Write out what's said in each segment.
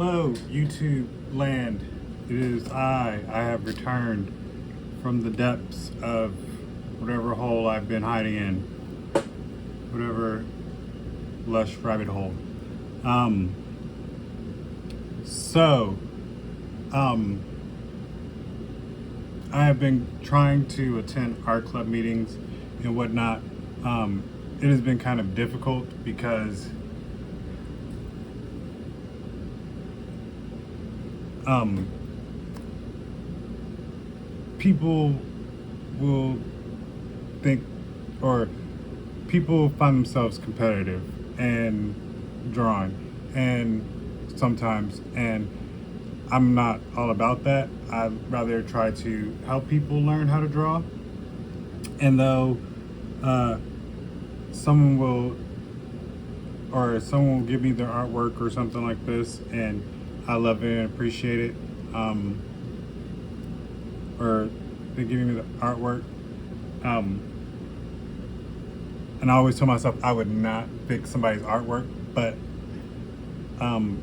Hello, YouTube land. It is I have returned from the depths of whatever hole I've been hiding in. Whatever lush rabbit hole. Um, so, um, I have been trying to attend art club meetings and whatnot. It has been kind of difficult because um, people will think, or people find themselves competitive and drawing, and sometimes, and I'm not all about that. I'd rather try to help people learn how to draw. And though someone will give me their artwork or something like this, and I love it and appreciate it, or they're giving me the artwork, and I always tell myself I would not fix somebody's artwork, but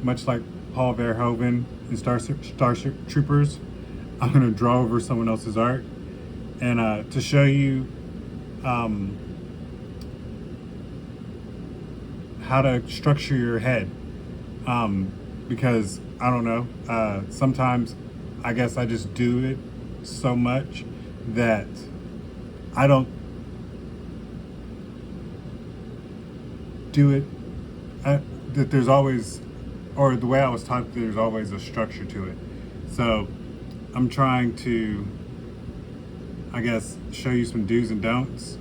much like Paul Verhoeven in Starship Troopers, I'm gonna draw over someone else's art, and to show you how to structure your head, because I don't know, sometimes I guess I just do it so much that I don't do it, that there's always, or the way I was taught, there's always a structure to it. So I'm trying to, I guess, show you some do's and don'ts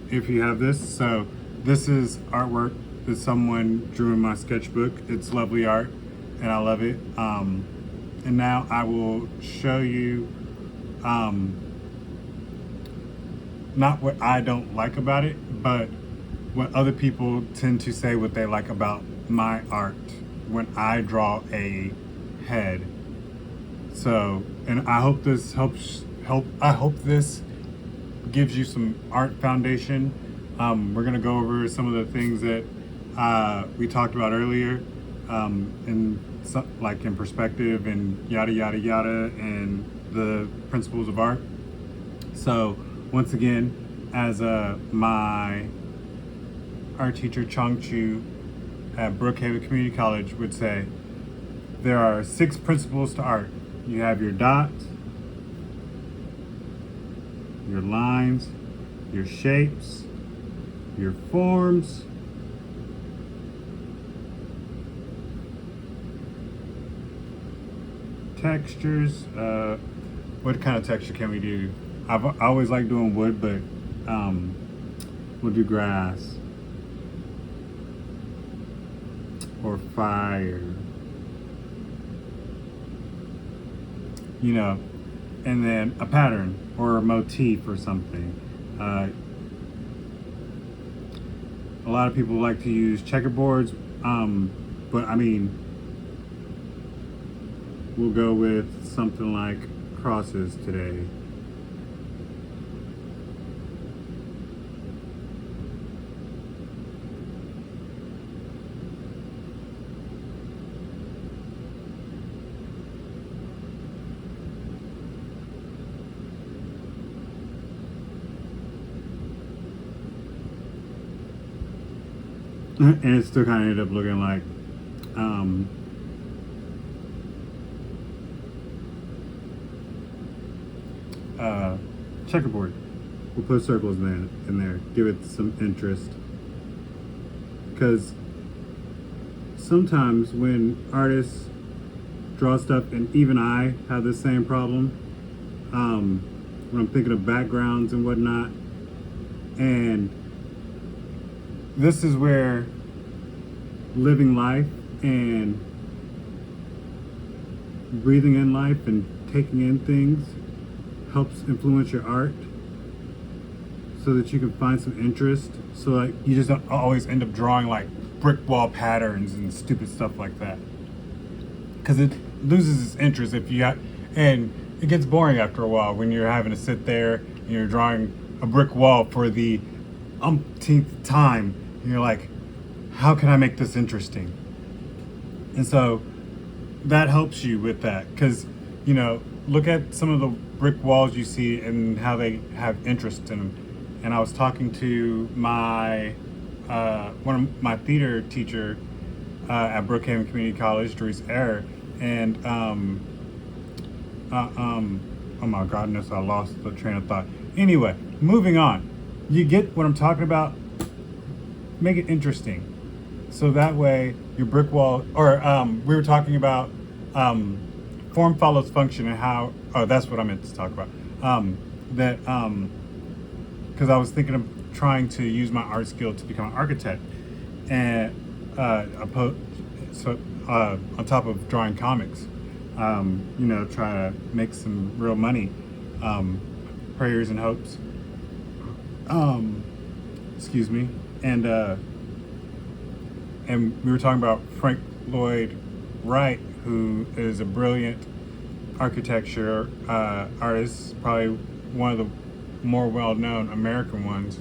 if you have this. So this is artwork that someone drew in my sketchbook. It's lovely art and I love it. And now I will show you not what I don't like about it, but what other people tend to say what they like about my art when I draw a head. So, and I hope this I hope this gives you some art foundation. We're gonna go over some of the things that we talked about earlier, like in perspective and yada yada yada, and the principles of art. So once again, as my art teacher Chong Chu at Brookhaven Community College would say, there are 6 principles to art. You have your dots, your lines, your shapes, your forms, textures. What kind of texture can we do? I always like doing wood, but we'll do grass or fire, you know, and then a pattern or a motif or something. A lot of people like to use checkerboards, but I mean, we'll go with something like crosses today. And it still kind of ended up looking like checkerboard. We'll put circles in there, give it some interest, because sometimes when artists draw stuff, and even I have the same problem, when I'm thinking of backgrounds and whatnot, and this is where living life and breathing in life and taking in things helps influence your art, so that you can find some interest, so like you just don't always end up drawing like brick wall patterns and stupid stuff like that, because it loses its interest if you have, and it gets boring after a while when you're having to sit there and you're drawing a brick wall for the umpteenth time, and you're like, how can I make this interesting? And so that helps you with that, because look at some of the brick walls you see and how they have interest in them. And I was talking to my one of my theater teacher at Brookhaven Community College, Doris Ayer, and oh my goodness, I lost the train of thought. Anyway, moving on. You get what I'm talking about? Make it interesting. So that way your brick wall, or we were talking about form follows function and how, oh, that's what I meant to talk about. Because I was thinking of trying to use my art skill to become an architect. And on top of drawing comics, try to make some real money, prayers and hopes. Excuse me, and we were talking about Frank Lloyd Wright, who is a brilliant architecture artist, probably one of the more well-known American ones.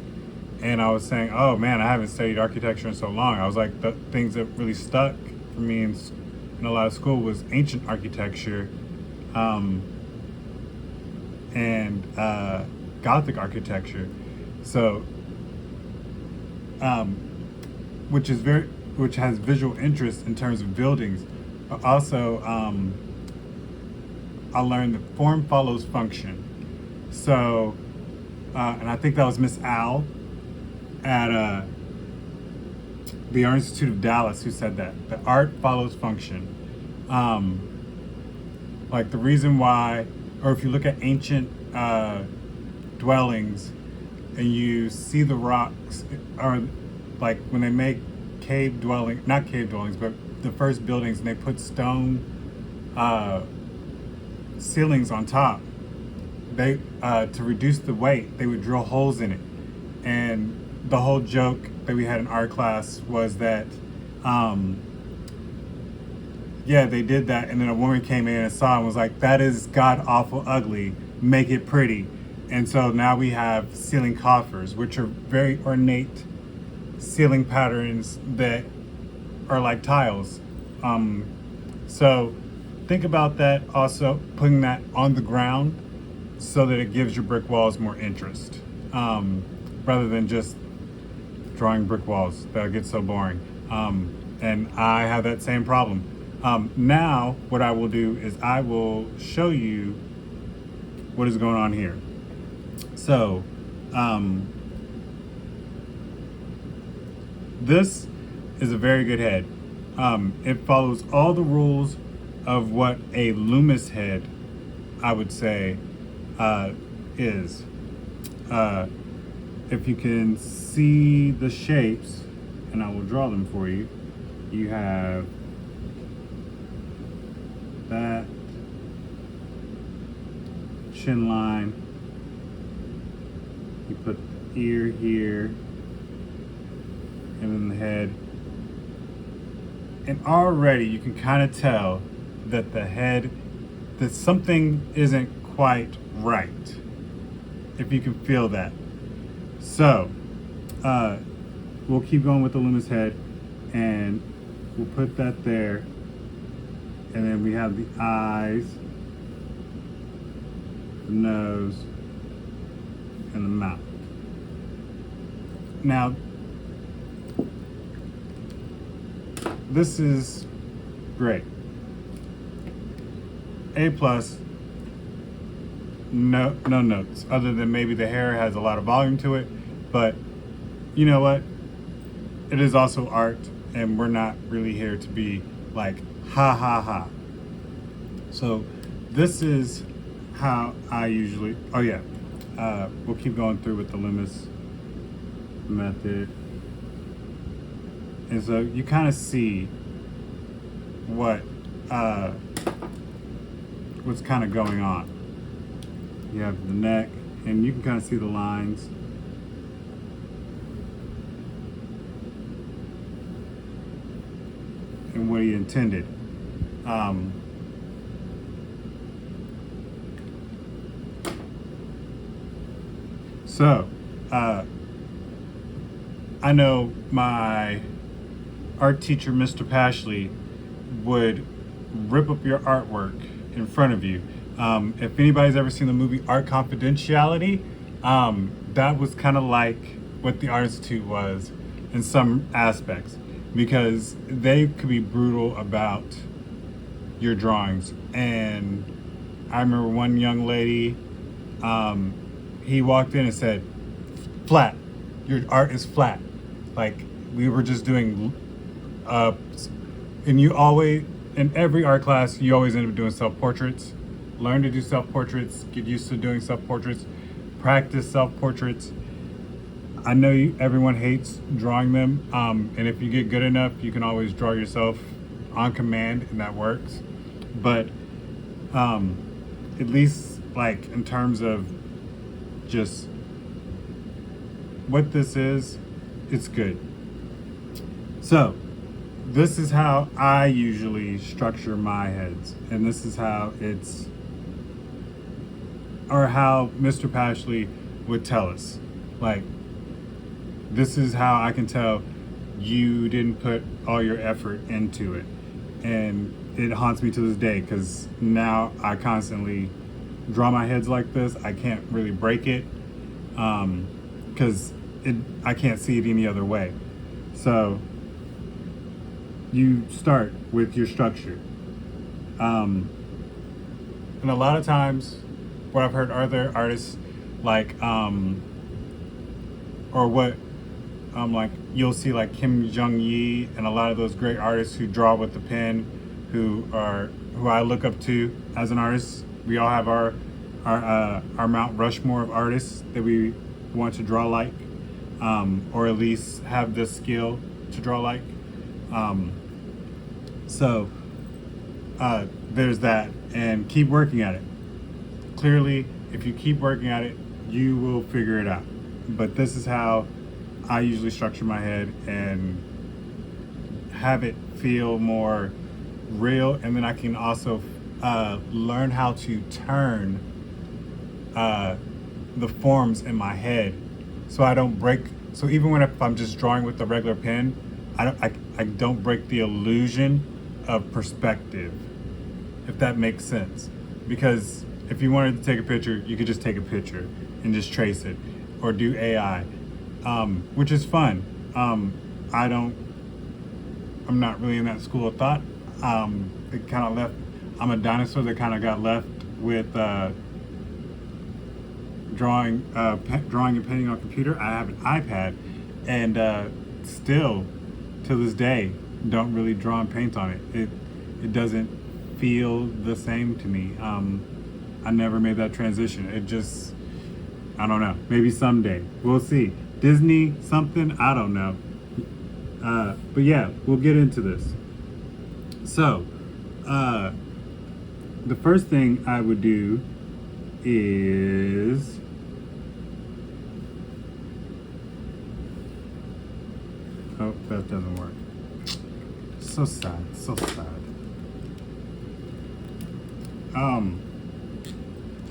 And I was saying, oh man, I haven't studied architecture in so long. I was like, the things that really stuck for me in a lot of school was ancient architecture, and Gothic architecture. So, which has visual interest in terms of buildings. But also, I learned that form follows function. So, and I think that was Miss Al at the Art Institute of Dallas who said that art follows function. Like the reason why, or if you look at ancient dwellings and you see the rocks, or like when they make not cave dwellings, but the first buildings, and they put stone ceilings on top, they to reduce the weight, they would drill holes in it. And the whole joke that we had in art class was that they did that, and then a woman came in and saw and was like, that is god awful ugly, make it pretty. And so now we have ceiling coffers, which are very ornate ceiling patterns that are like tiles. So think about that, also putting that on the ground so that it gives your brick walls more interest, rather than just drawing brick walls. That gets so boring. And I have that same problem. Now what I will do is I will show you what is going on here. So this is a very good head. It follows all the rules of what a Loomis head, I would say, is. If you can see the shapes, and I will draw them for you, you have that chin line, you put the ear here, and then the head. And already you can kind of tell that that something isn't quite right, if you can feel that. So, we'll keep going with the Loomis head, and we'll put that there. And then we have the eyes, the nose, and the mouth. Now, this is great. A+, no notes, other than maybe the hair has a lot of volume to it, but you know what? It is also art, and we're not really here to be like, ha ha ha. So this is how I usually, we'll keep going through with the Loomis method. And so you kind of see what's kind of going on. You have the neck, and you can kind of see the lines. And what he intended. I know my art teacher, Mr. Pashley, would rip up your artwork in front of you. If anybody's ever seen the movie Art Confidentiality, that was kind of like what the Art Institute was in some aspects, because they could be brutal about your drawings. And I remember one young lady, he walked in and said, "Flat, your art is flat." Like, we were just doing, and you always, in every art class, you always end up doing self-portraits. Learn to do self-portraits, get used to doing self-portraits, practice self-portraits. I know everyone hates drawing them, and if you get good enough, you can always draw yourself on command, and that works. But at least, like, in terms of just what this is, it's good. So this is how I usually structure my heads, and this is how it's, or how Mr. Pashley would tell us. Like, this is how I can tell you didn't put all your effort into it. And it haunts me to this day, because now I constantly draw my heads like this. I can't really break it, because I can't see it any other way. So you start with your structure. And a lot of times, what I've heard other artists, like, or what, like, you'll see, like, Kim Jong-yi and a lot of those great artists who draw with the pen, who I look up to as an artist. We all have our Mount Rushmore of artists that we want to draw like, or at least have the skill to draw like. So there's that, and keep working at it. Clearly, if you keep working at it, you will figure it out. But this is how I usually structure my head and have it feel more real, and then I can also learn how to turn the forms in my head, so I don't break. So even if I'm just drawing with the regular pen, I don't break the illusion of perspective, if that makes sense. Because if you wanted to take a picture, you could just take a picture and just trace it, or do AI, which is fun. I'm not really in that school of thought. It kind of left. I'm a dinosaur that kind of got left with drawing and painting on a computer. I have an iPad, and still, to this day, don't really draw and paint on it. It doesn't feel the same to me. I never made that transition. It just, I don't know. Maybe someday. We'll see. Disney something? I don't know. But yeah, we'll get into this. So, the first thing I would do is oh, that doesn't work. So sad, so sad.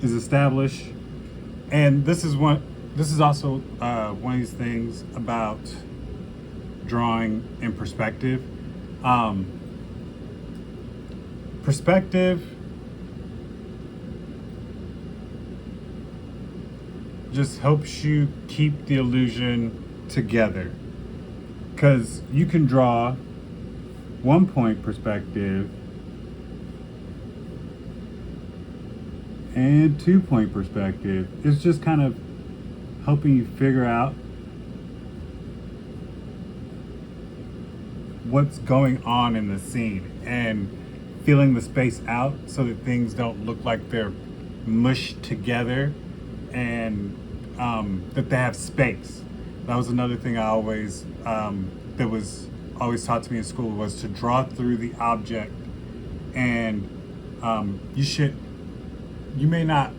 Is establish, and this is also one of these things about drawing in perspective. Perspective just helps you keep the illusion together, because you can draw 1 point perspective and 2 point perspective. It's just kind of helping you figure out what's going on in the scene and feeling the space out so that things don't look like they're mushed together, and that they have space. That was another thing I always that was always taught to me in school, was to draw through the object. And you may not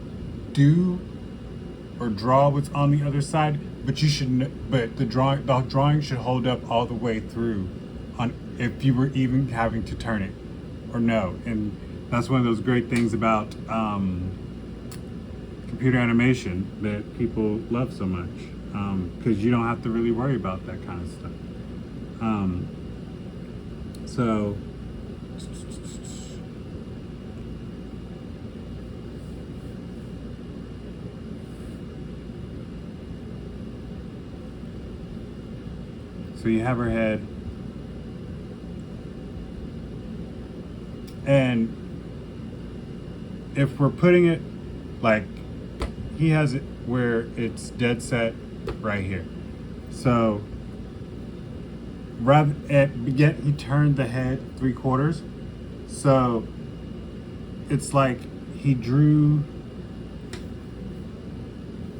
do or draw what's on the other side, but you should. But the drawing should hold up all the way through, on if you were even having to turn it or no. And that's one of those great things about computer animation that people love so much, because you don't have to really worry about that kind of stuff. So So you have her head. And if we're putting it like he has it where it's dead set right here. So rather he turned the head 3/4. So it's like he drew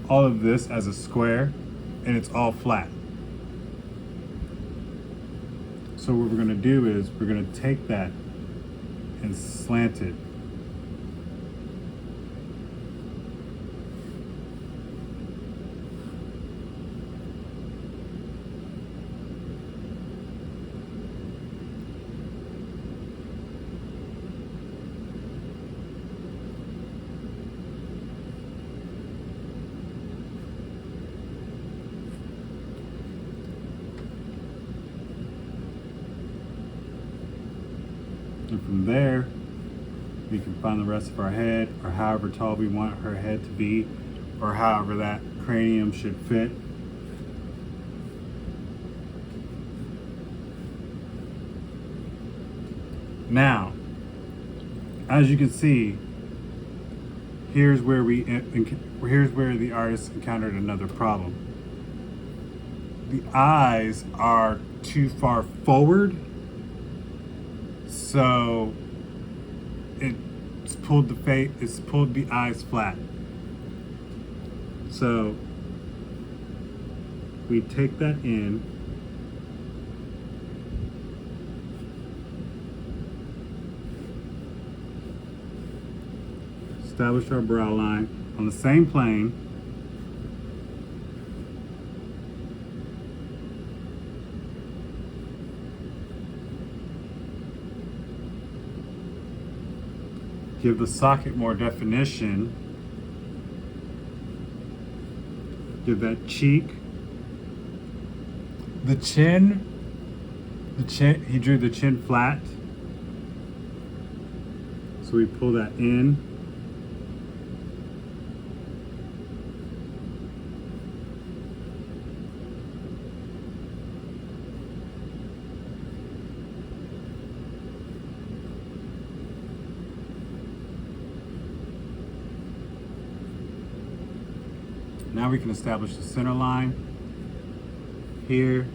all of this as a square and it's all flat. So what we're gonna do is we're gonna take that and slant it. And from there, we can find the rest of our head, or however tall we want her head to be, or however that cranium should fit. Now, as you can see, here's where the artist encountered another problem. The eyes are too far forward, so it's pulled the eyes flat. So we take that in, establish our brow line on the same plane. Give the socket more definition. Give that cheek. The chin, he drew the chin flat. So we pull that in. Now we can establish the center line here.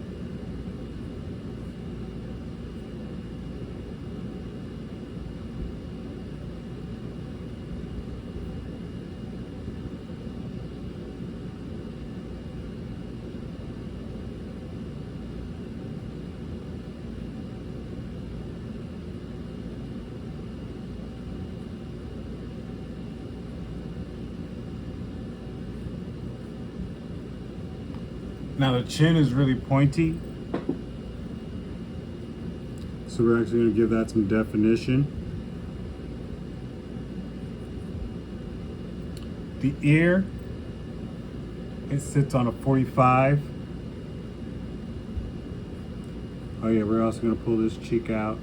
Now the chin is really pointy, so we're actually going to give that some definition. The ear, it sits on a 45. Oh yeah, we're also going to pull this cheek out.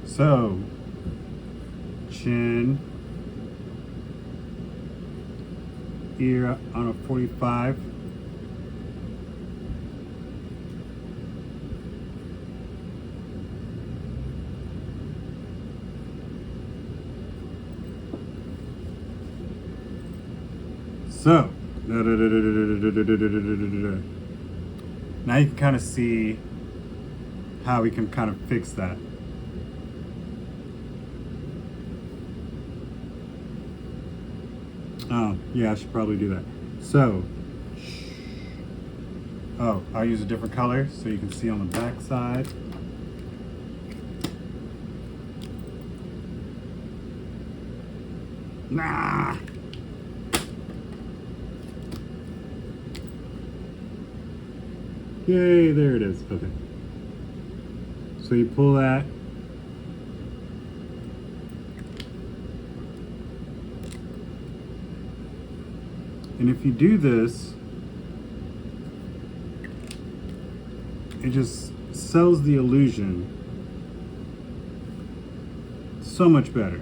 So, chin, ear on a 45. So, now you can kind of see how we can kind of fix that. Oh, yeah, I should probably do that. So, I'll use a different color so you can see on the back side. Nah! Yay, there it is. Okay. So you pull that. And if you do this, it just sells the illusion so much better.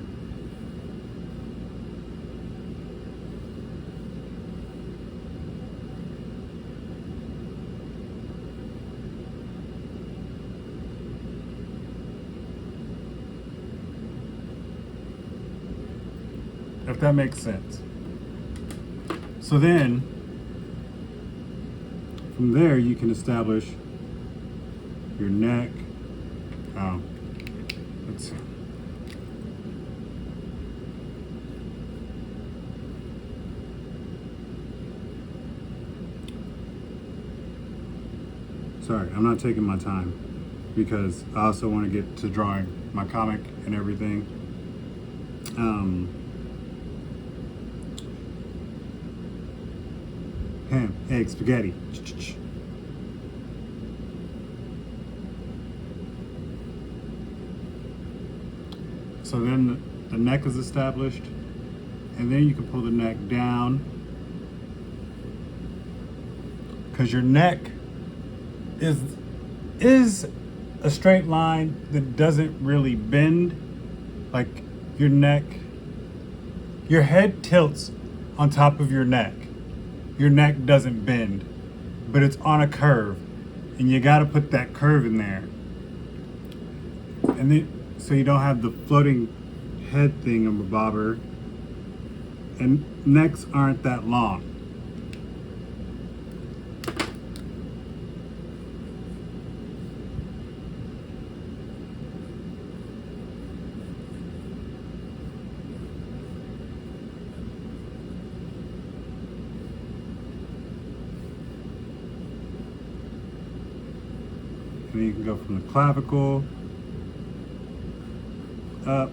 If that makes sense. So then, from there you can establish your neck. Let's see. Sorry, I'm not taking my time because I also want to get to drawing my comic and everything. Ham, egg, spaghetti. So then the neck is established, and then you can pull the neck down, because your neck is a straight line that doesn't really bend. Like your neck, your head tilts on top of your neck. Your neck doesn't bend, but it's on a curve, and you got to put that curve in there. And then, so you don't have the floating head thing of a bobber, and necks aren't that long. And then you can go from the clavicle up.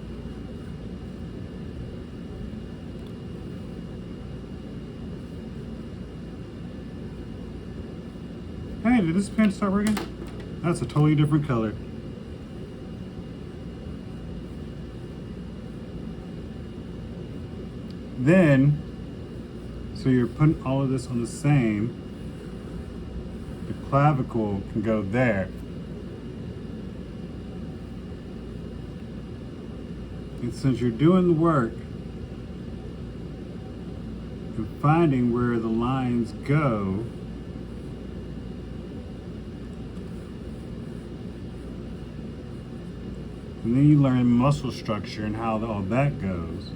Hey, did this pen start working? That's a totally different color. Then, so you're putting all of this on the same, the clavicle can go there. And since you're doing the work and finding where the lines go, and then you learn muscle structure and how all that goes.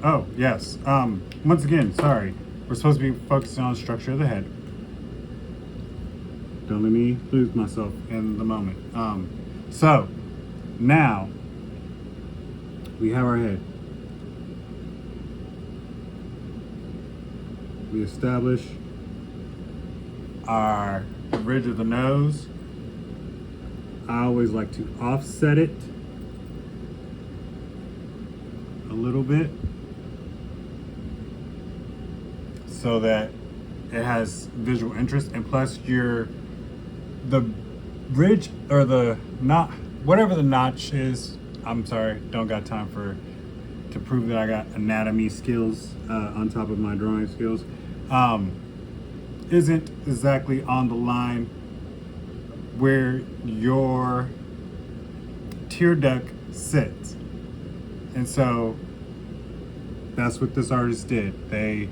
Oh, yes. Once again, sorry. We're supposed to be focusing on the structure of the head. Don't let me lose myself in the moment. So, now, we have our head. We establish our ridge of the nose. I always like to offset it a little bit, so that it has visual interest, and plus the ridge or the knot, whatever the notch is. I'm sorry, don't got time to prove that I got anatomy skills on top of my drawing skills. Isn't exactly on the line where your tear duct sits, and so that's what this artist did. They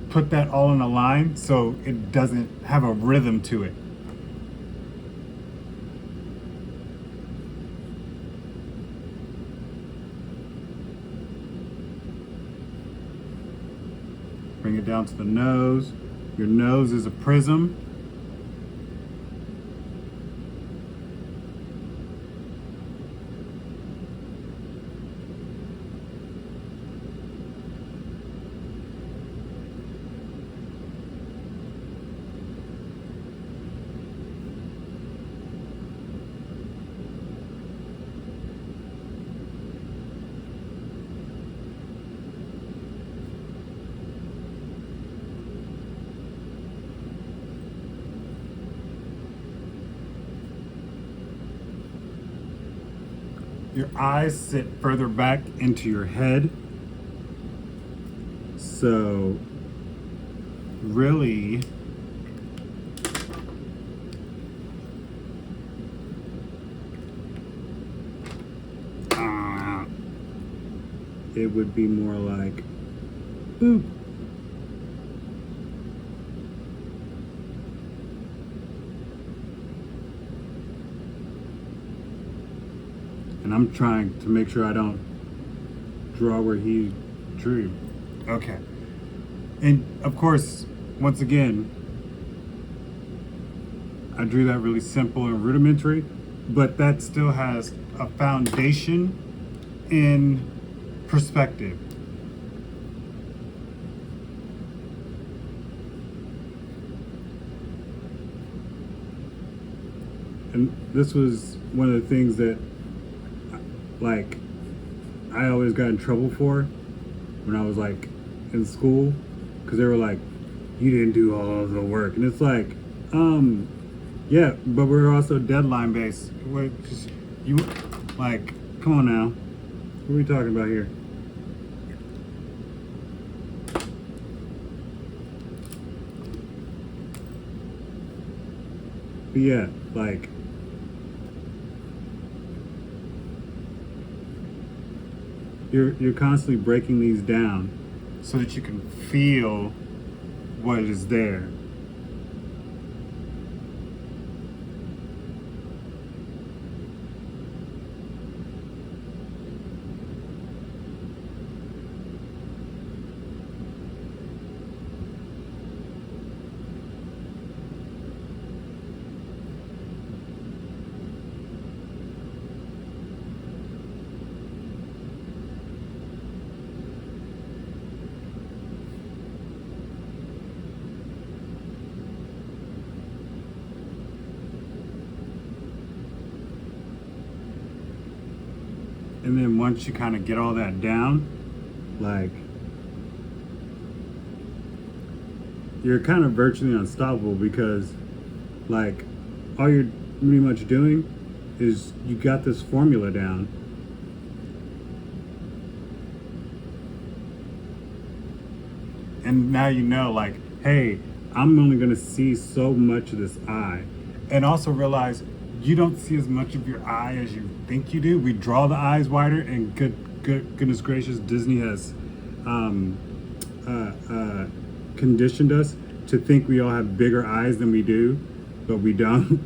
put that all in a line so it doesn't have a rhythm to it. Bring it down to the nose. Your nose is a prism. your eyes sit further back into your head. So really, it would be more like boop. And I'm trying to make sure I don't draw where he drew. Okay. And of course, once again, I drew that really simple and rudimentary, but that still has a foundation in perspective. And this was one of the things that, like, I always got in trouble for when I was like in school, because they were like, you didn't do all of the work. And it's like, yeah, but we're also deadline based. You, like, come on now. What are we talking about here? But yeah, like, you're constantly breaking these down so that you can feel what is there. And then once you kind of get all that down, like, you're kind of virtually unstoppable, because like all you're pretty much doing is you got this formula down. And now you know, like, hey, I'm only gonna see so much of this eye. And also realize you don't see as much of your eye as you think you do. We draw the eyes wider, and goodness gracious, Disney has conditioned us to think we all have bigger eyes than we do, but we don't.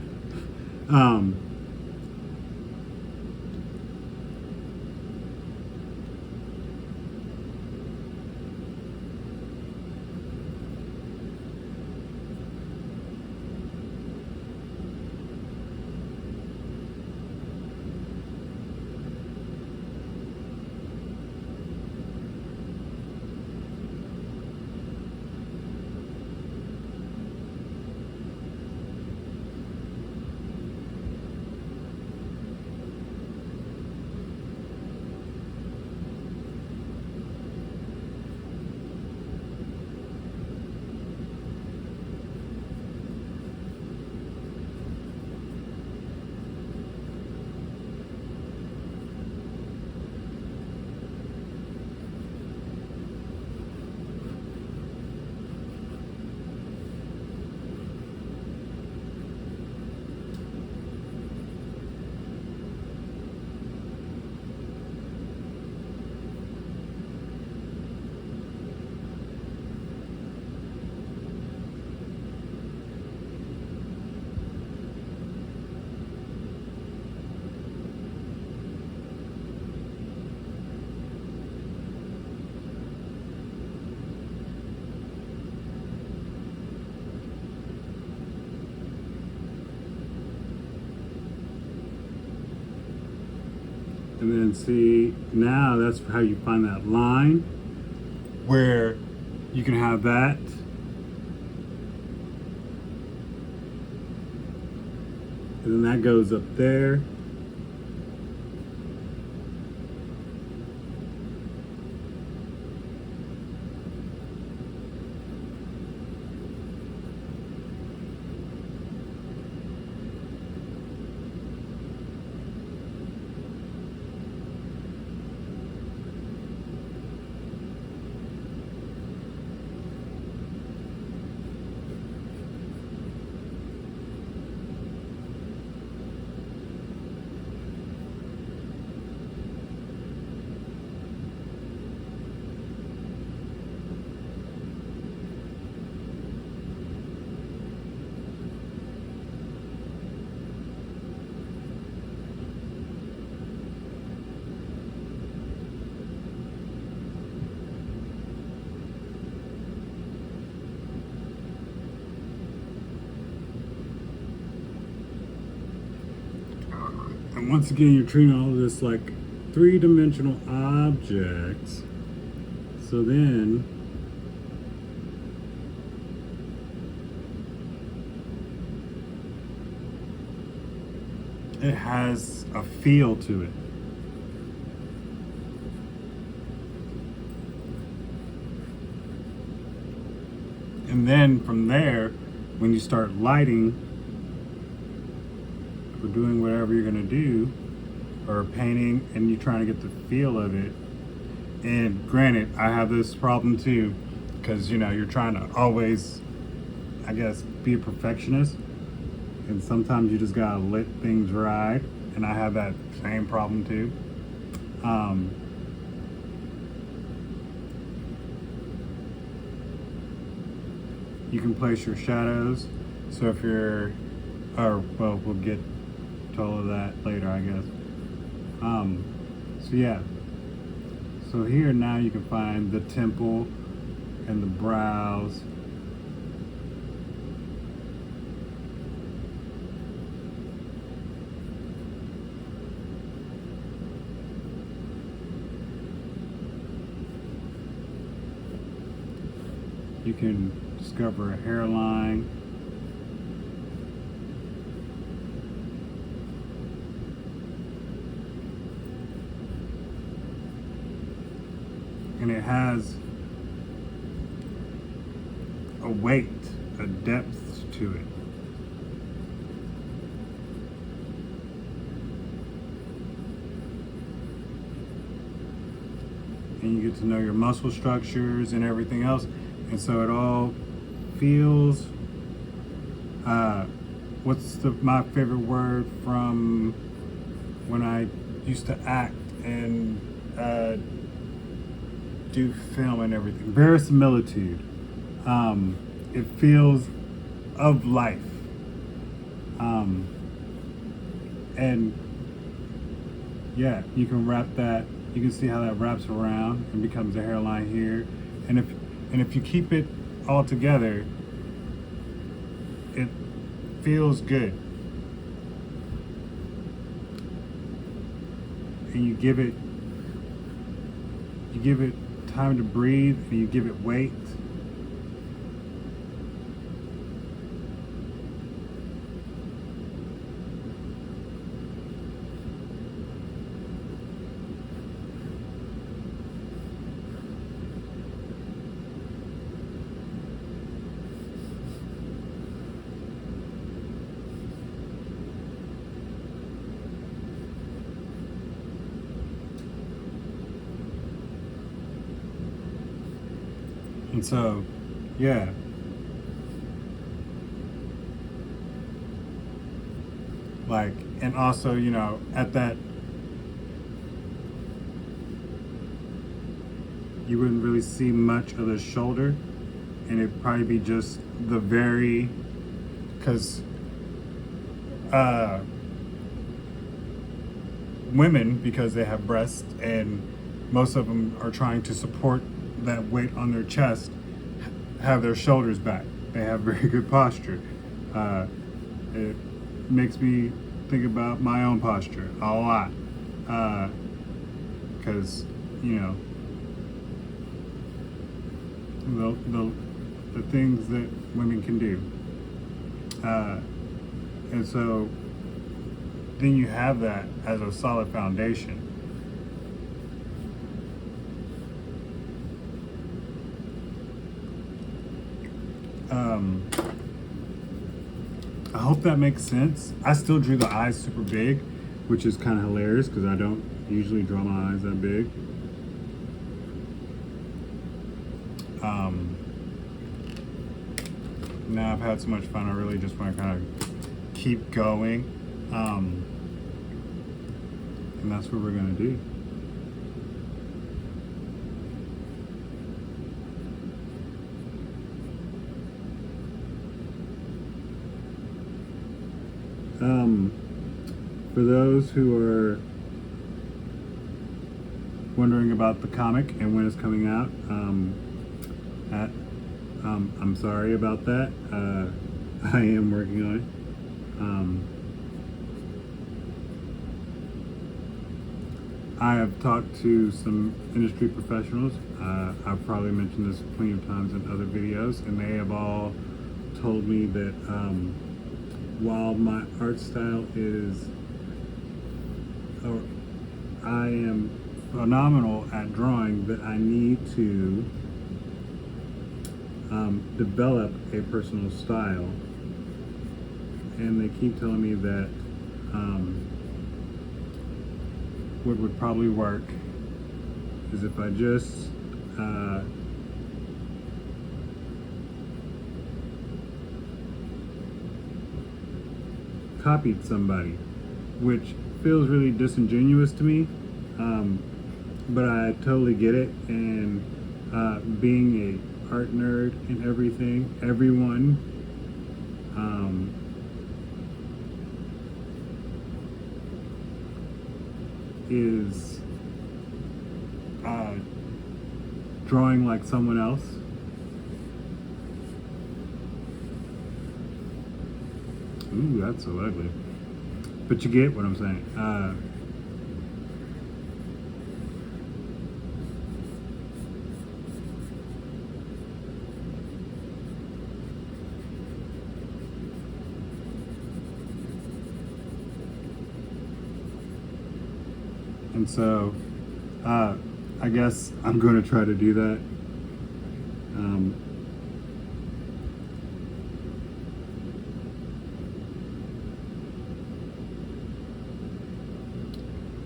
And then see, now that's how you find that line where you can have that. And then that goes up there. And once again, you're treating all of this like three-dimensional objects. So then it has a feel to it. And then from there, when you start lighting or doing whatever you're gonna do, or painting, and you're trying to get the feel of it. And granted, I have this problem too, because you're trying to always, I guess, be a perfectionist, and sometimes you just gotta let things ride. And I have that same problem too. You can place your shadows. So if you're, or well, we'll get to all of that later, I guess. So yeah. So here now you can find the temple and the brows. You can discover a hairline. And it has a weight, a depth to it. And you get to know your muscle structures and everything else. And so it all feels, what's my favorite word from when I used to act and do film and everything? Verisimilitude. It feels of life. And yeah, you can wrap that, you can see how that wraps around and becomes a hairline here. And if you keep it all together, it feels good. And you give it time to breathe, and you give it weight. And so, yeah. Like, and also, at that, you wouldn't really see much of the shoulder, and it'd probably be just the very, because women, because they have breasts, and most of them are trying to support that weight on their chest, have their shoulders back. They have very good posture. It makes me think about my own posture a lot, because the things that women can do, and so then you have that as a solid foundation. I hope that makes sense. I still drew the eyes super big, which is kind of hilarious because I don't usually draw my eyes that big. Now I've had so much fun, I really just want to kind of keep going. And that's what we're going to do. For those who are wondering about the comic and when it's coming out, I'm sorry about that. I am working on it. I have talked to some industry professionals. I've probably mentioned this plenty of times in other videos, and they have all told me that while my art style is, or I am phenomenal at drawing, that I need to develop a personal style. And they keep telling me that what would probably work is if I just copied somebody, which feels really disingenuous to me, but I totally get it. And being a art nerd and everything, everyone is drawing like someone else. Ooh, that's so ugly. But you get what I'm saying. And so, I guess I'm going to try to do that.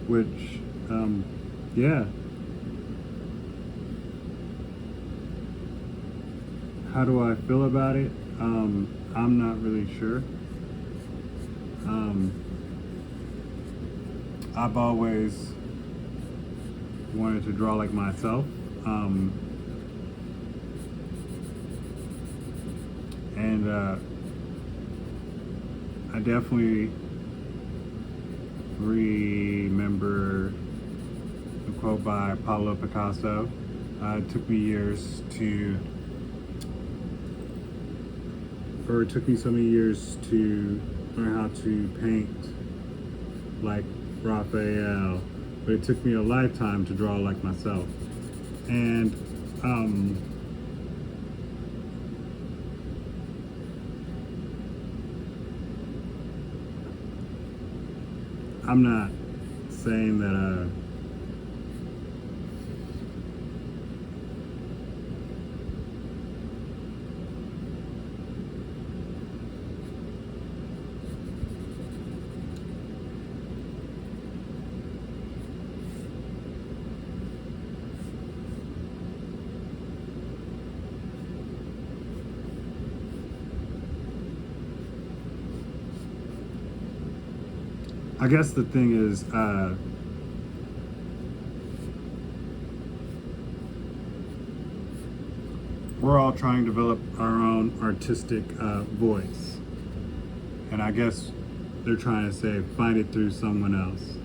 Which, yeah. How do I feel about it? I'm not really sure. I've always wanted to draw like myself. And I definitely remember a quote by Pablo Picasso. It took me so many years to learn how to paint like Raphael, but it took me a lifetime to draw like myself. And I'm not saying that I guess the thing is, we're all trying to develop our own artistic voice. And I guess they're trying to say, find it through someone else.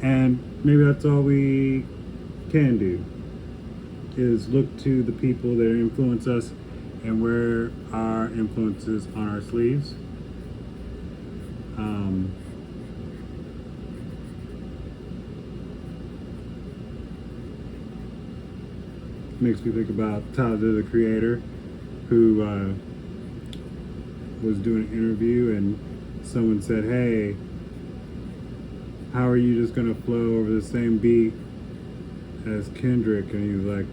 And maybe that's all we can do, is look to the people that influence us and wear our influences on our sleeves. Makes me think about Tyler, the Creator, who was doing an interview, and someone said, "Hey, how are you just gonna flow over the same beat as Kendrick?" And he was like,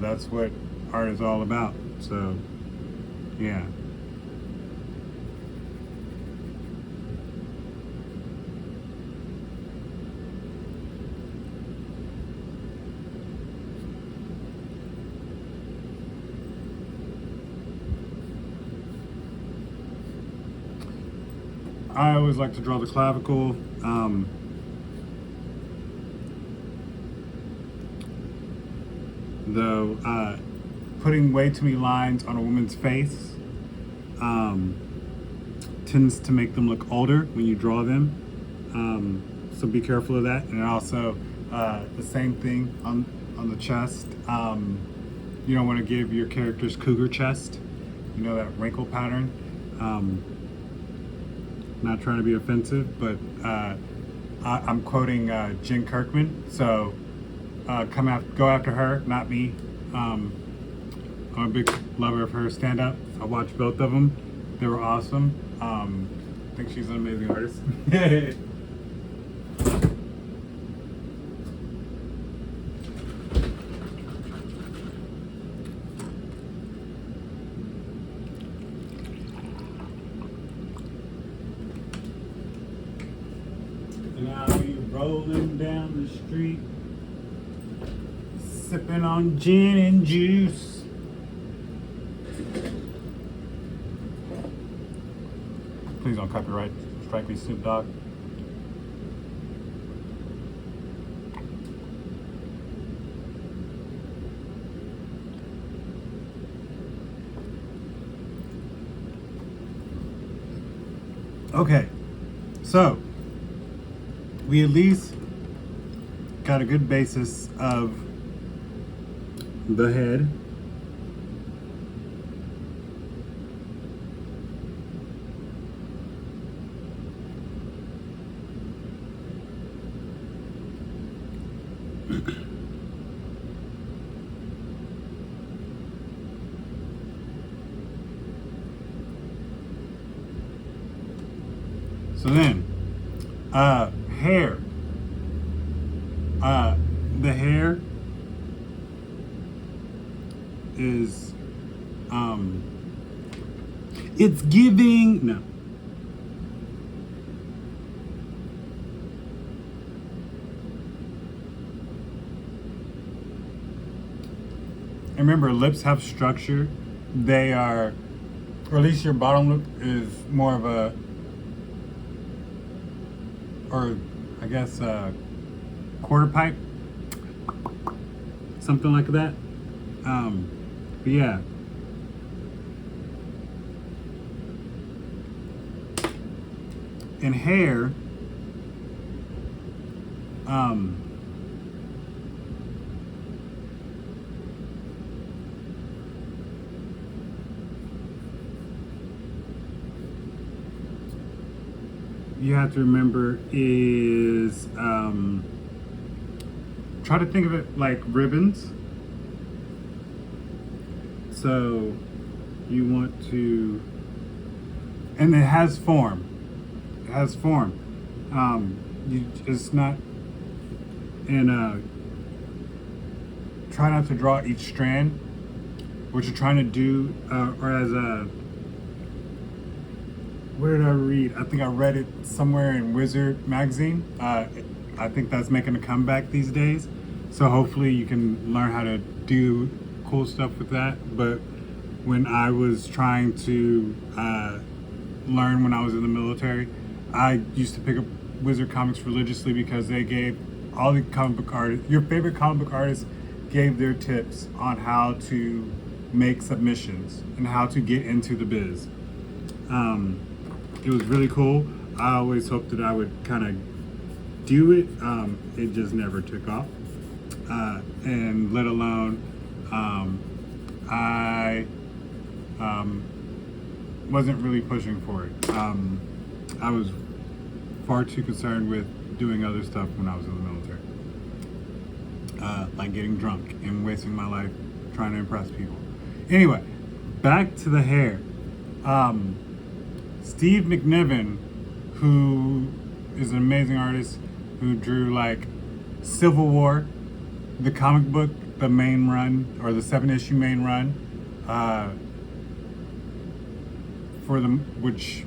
"That's what art is all about." So, yeah. I always like to draw the clavicle. Though putting way too many lines on a woman's face tends to make them look older when you draw them. So be careful of that. And also the same thing on the chest. You don't want to give your characters cougar chest. You know, that wrinkle pattern. Not trying to be offensive, but I'm quoting Jen Kirkman, so go after her, not me. I'm a big lover of her stand-up. I watched both of them. They were awesome. I think she's an amazing artist. And I'll be rolling down the street, sipping on gin and juice. Please don't copyright strike me, Snoop Dogg. Okay, so we at least got a good basis of the head. So then, hair. The hair is, it's giving, no. And remember, lips have structure. They are, or at least your bottom lip is more of a, or I guess quarter pipe, something like that. But yeah. In hair, you have to remember is try to think of it like ribbons. So you want to, and it has form. It has form. It's not, and try not to draw each strand. What you're trying to do, or as a, where did I read? I think I read it somewhere in Wizard magazine. I think that's making a comeback these days. So hopefully you can learn how to do cool stuff with that. But when I was trying to learn when I was in the military, I used to pick up Wizard comics religiously because they gave all the comic book artists, your favorite comic book artists, gave their tips on how to make submissions and how to get into the biz. It was really cool. I always hoped that I would kind of do it. It just never took off. And let alone, I wasn't really pushing for it. I was far too concerned with doing other stuff when I was in the military. Like getting drunk and wasting my life trying to impress people. Anyway, back to the hair. Steve McNiven, who is an amazing artist who drew like Civil War, the comic book, the main run, or the 7-issue main run, for the, which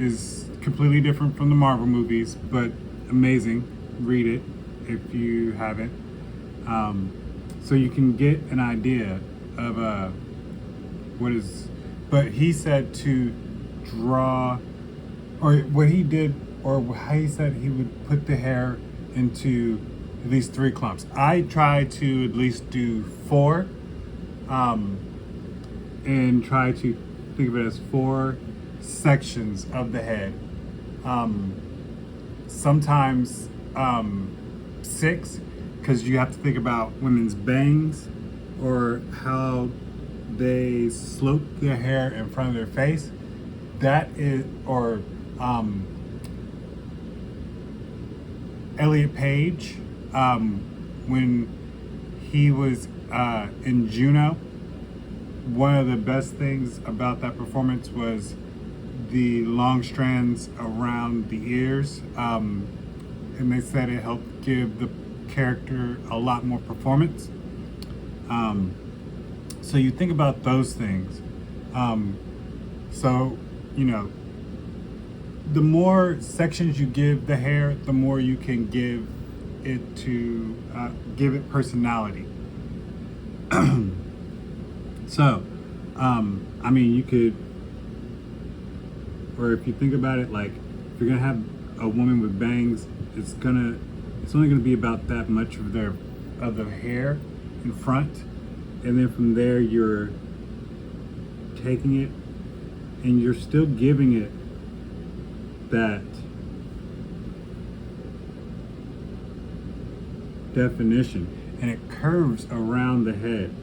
is completely different from the Marvel movies, but amazing. Read it if you haven't. So you can get an idea of what is, but he said to draw, or what he did, or how he said he would put the hair into at least 3 clumps. I try to at least do 4, and try to think of it as 4 sections of the head. Sometimes 6, because you have to think about women's bangs or how they slope their hair in front of their face. That is, or Elliot Page when he was in Juno. One of the best things about that performance was the long strands around the ears, and they said it helped give the character a lot more performance. So you think about those things. So, you know, the more sections you give the hair, the more you can give it personality. So, I mean, you could, or if you think about it, like if you're gonna have a woman with bangs, it's only gonna be about that much of the hair in front, and then from there you're taking it and you're still giving it that definition, and it curves around the head.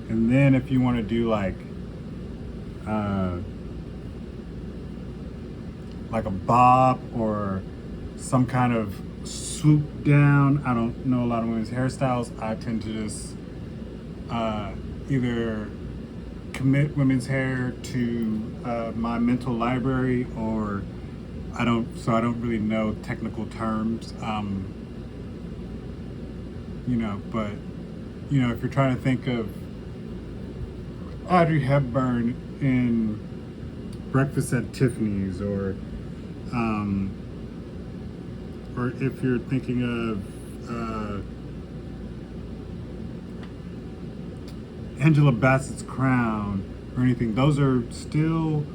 And then if you want to do like a bob or some kind of swoop down, I don't know a lot of women's hairstyles. I tend to just either commit women's hair to my mental library, or I don't really know technical terms. But if you're trying to think of Audrey Hepburn in Breakfast at Tiffany's, or if you're thinking of Angela Bassett's Crown or anything, those are still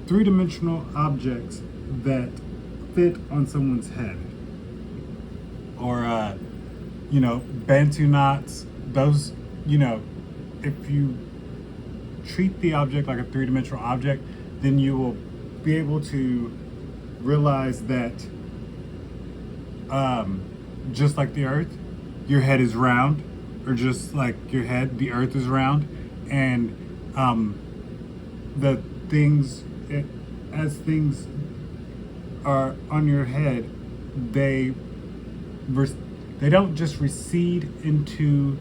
three-dimensional objects that fit on someone's head. Or Bantu knots, those, if you treat the object like a three-dimensional object, then you will be able to realize that just like the earth, your head is round, or just like your head, the earth is round, and as things are on your head, they don't just recede into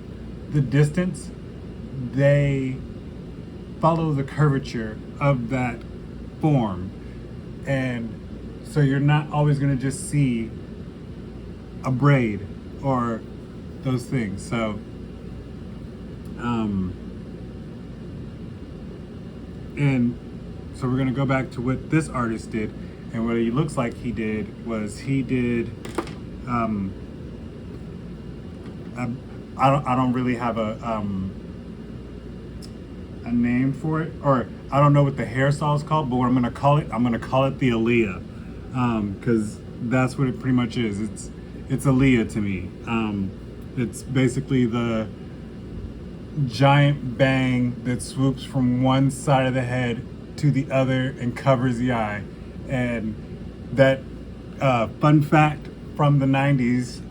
the distance, they follow the curvature of that form. And so you're not always going to just see a braid or those things. So we're going to go back to what this artist did, and what he looks like he did was he did I don't really have a name for it, or I don't know what the hairstyle is called, but what I'm gonna call it the Aaliyah, because that's what it pretty much is. It's Aaliyah to me. It's basically the giant bang that swoops from one side of the head to the other and covers the eye. And that fun fact from the 90s,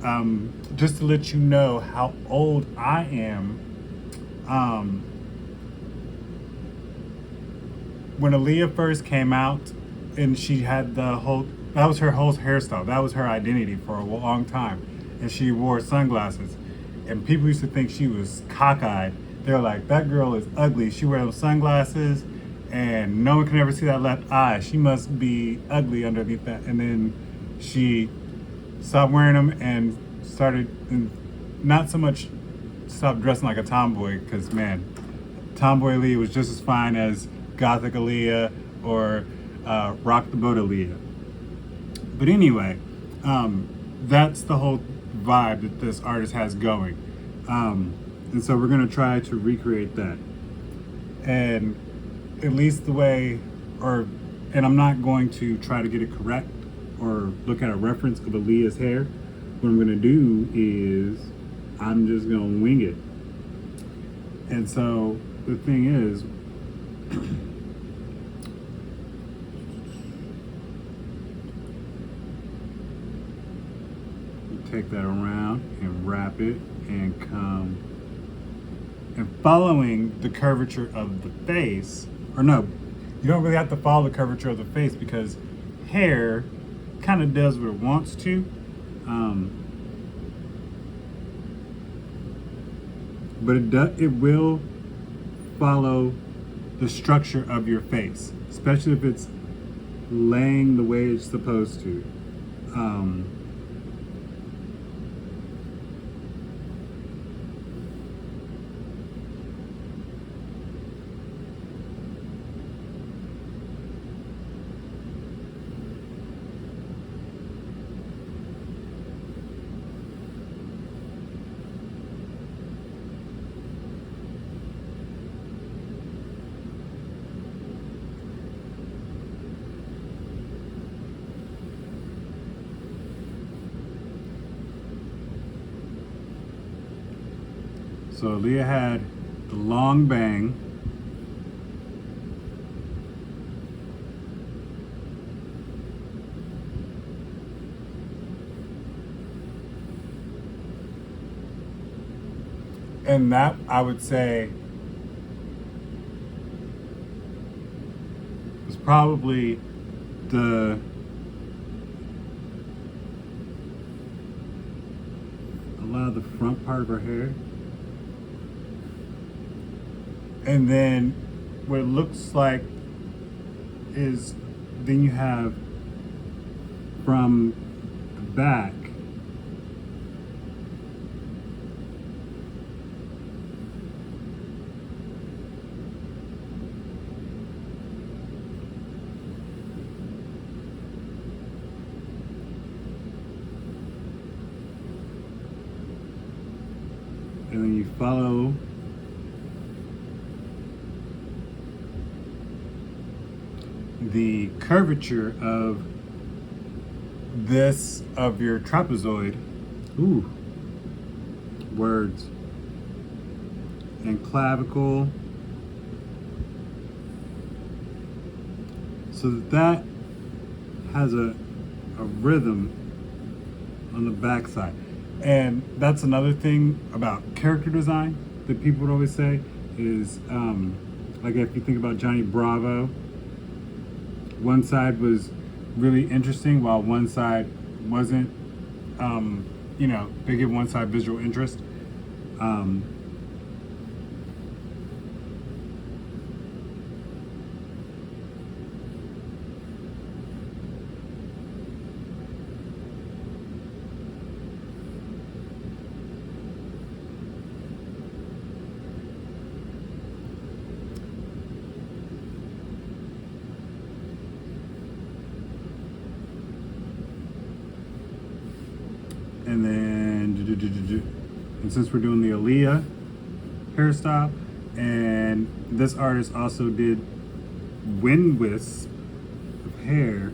just to let you know how old I am, when Aaliyah first came out and she had that was her whole hairstyle, that was her identity for a long time, and she wore sunglasses, and people used to think she was cockeyed. They're like, that girl is ugly, she wears those sunglasses and no one can ever see that left eye, she must be ugly underneath that. And then she stopped wearing them and not so much stopped dressing like a tomboy, because man, tomboy Aaliyah was just as fine as gothic Aaliyah or rock the boat Aaliyah. But anyway, that's the whole vibe that this artist has going, and so we're going to try to recreate that, and at least the way, and I'm not going to try to get it correct or look at a reference of Aaliyah's hair. What I'm going to do is I'm just going to wing it. And so the thing is, take that around and wrap it and come and following the curvature of the face, or no, you don't really have to follow the curvature of the face because hair kind of does what it wants to. But it will follow the structure of your face, especially if it's laying the way it's supposed to. So Aaliyah had the long bang. And that, I would say, was probably a lot of the front part of her hair. And then what it looks like is then you have from the back and then you follow the curvature of your trapezoid. Ooh, words. And clavicle. So that has a rhythm on the backside. And that's another thing about character design that people would always say is, like if you think about Johnny Bravo, one side was really interesting while one side wasn't. They give one side visual interest. And then, and since we're doing the Aaliyah hairstyle, and this artist also did wind wisp of hair.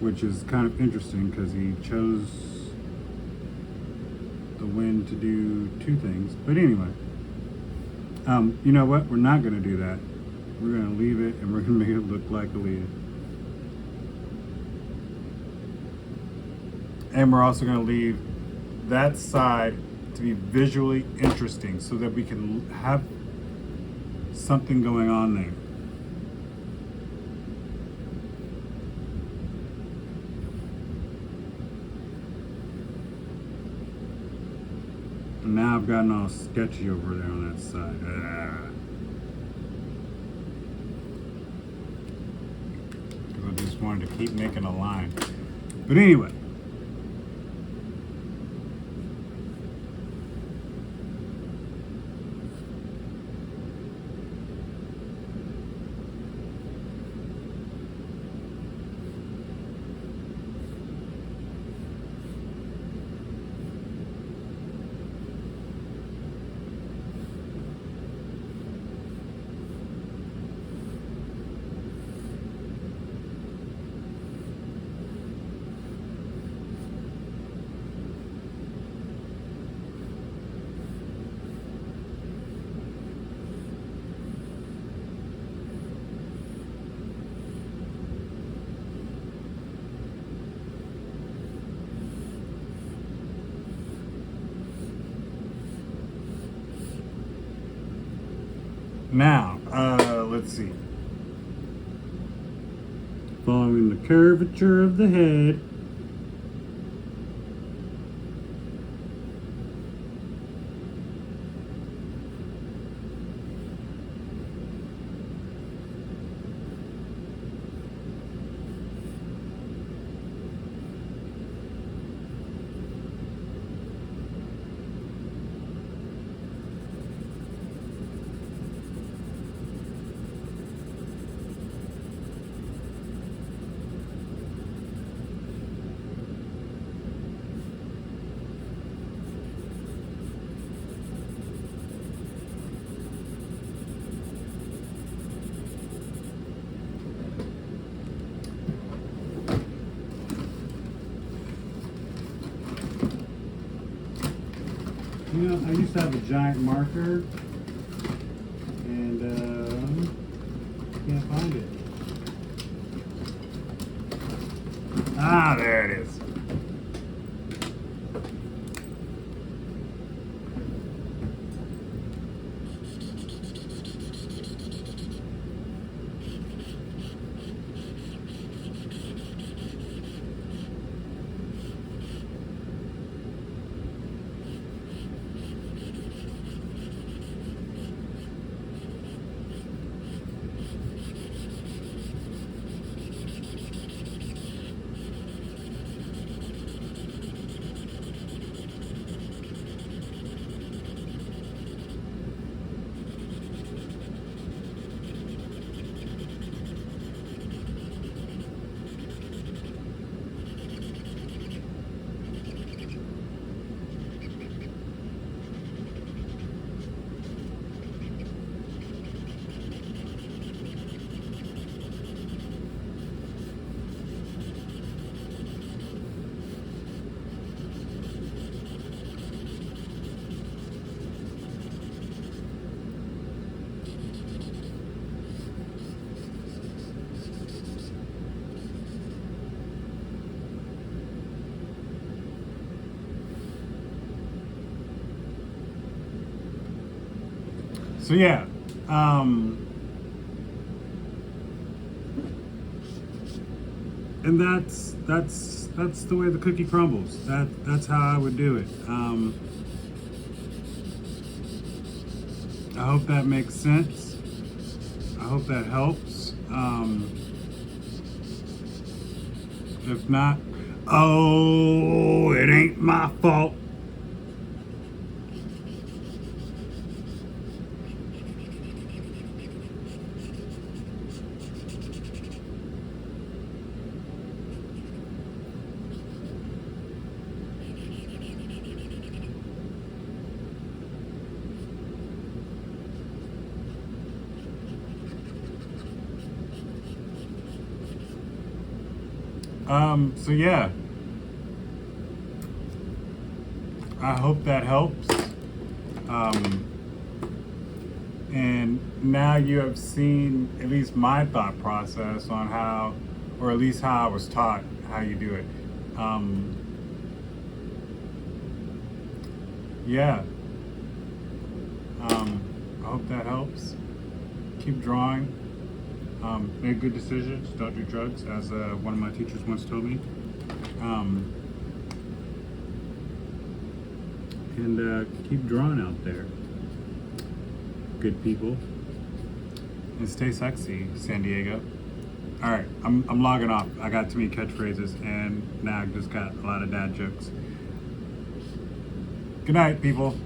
Which is kind of interesting because he chose the wind to do two things. But anyway. You know what? We're not going to do that. We're going to leave it and we're going to make it look like Aaliyah. And we're also going to leave that side to be visually interesting so that we can have something going on there. Now I've gotten all sketchy over there on that side. Because I just wanted to keep making a line. But anyway. Now, let's see. Following the curvature of the head. You know, I used to have a giant marker, and can't find it. Ah, there it is. So yeah, and that's the way the cookie crumbles. That's how I would do it. I hope that makes sense. I hope that helps. If not, oh, it ain't my fault. So yeah, I hope that helps. And now you have seen at least my thought process on how, or at least how I was taught how you do it. Yeah. I hope that helps. Keep drawing. Make good decisions. Don't do drugs, as one of my teachers once told me. And keep drawing out there. Good people. And stay sexy, San Diego. All right, I'm logging off. I got too many catchphrases, and now I just got a lot of dad jokes. Good night, people.